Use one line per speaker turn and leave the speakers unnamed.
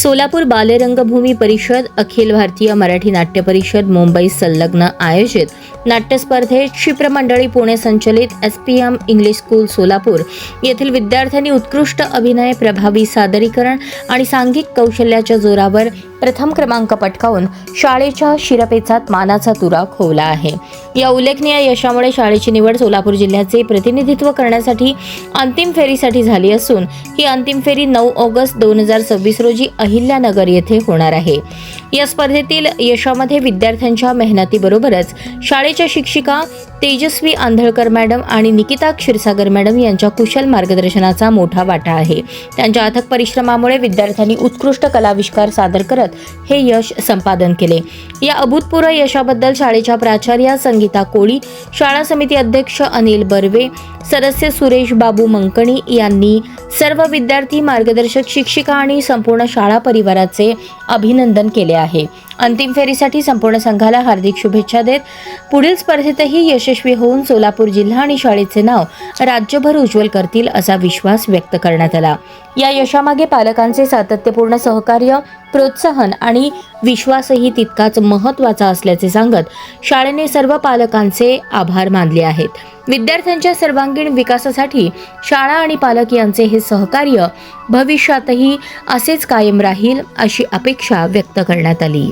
सोलापूर बालरंगभूमी परिषद, अखिल भारतीय मराठी नाट्य परिषद मुंबई संलग्न आयोजित नाट्य स्पर्धेत क्षिप्रमंडळी पुणे संचलित SPM इंग्लिश स्कूल सोलापूर येथील विद्यार्थ्यांनी उत्कृष्ट अभिनय, प्रभावी सादरीकरण आणि सांघिक कौशल्याच्या जोरावर प्रथम क्रमांक पटकावून शाळेच्या शिरपेचात मानाचा तुरा खोवला आहे। या उल्लेखनीय यशामुळे शाळेची निवड सोलापूर जिल्ह्याचे प्रतिनिधित्व करण्यासाठी अंतिम फेरीसाठी झाली असून ही अंतिम फेरी 9 ऑगस्ट 2026 रोजी अहिल्यानगर येथे होणार आहे। या स्पर्धेतील यशामध्ये विद्यार्थ्यांच्या मेहनतीबरोबरच शाळेच्या शिक्षिका तेजस्वी आंधळकर मॅडम आणि निकिता क्षीरसागर मॅडम यांच्या कुशल मार्गदर्शनाचा मोठा वाटा आहे। त्यांच्या अथक परिश्रमामुळे विद्यार्थ्यांनी उत्कृष्ट कलाविष्कार सादर करत हे यश संपादन केले। या अभूतपूर्व यशाबद्दल शाळेच्या प्राचार्या संगीता कोळी, शाळा समिती अध्यक्ष अनिल बर्वे, सदस्य सुरेश बाबू मंकणी यांनी सर्व विद्यार्थी, मार्गदर्शक, शिक्षिका आणि संपूर्ण शाळा परिवाराचे अभिनंदन केले आहे। अंतिम फेरीसाठी संपूर्ण संघाला हार्दिक शुभेच्छा देत पुढील स्पर्धेतही यशस्वी होऊन सोलापूर जिल्हा आणि शाळेचे नाव राज्यभर उज्ज्वल करतील असा विश्वास व्यक्त करण्यात आला। या यशामागे पालकांचे सातत्यपूर्ण सहकार्य, प्रोत्साहन आणि विश्वासही तितकाच महत्त्वाचा असल्याचे सांगत शाळेने सर्व पालकांचे आभार मानले आहेत। विद्यार्थ्यांच्या सर्वांगीण विकासासाठी शाळा आणि पालक यांचे हे सहकार्य भविष्यातही असेच कायम राहील अशी अपेक्षा व्यक्त करण्यात आली।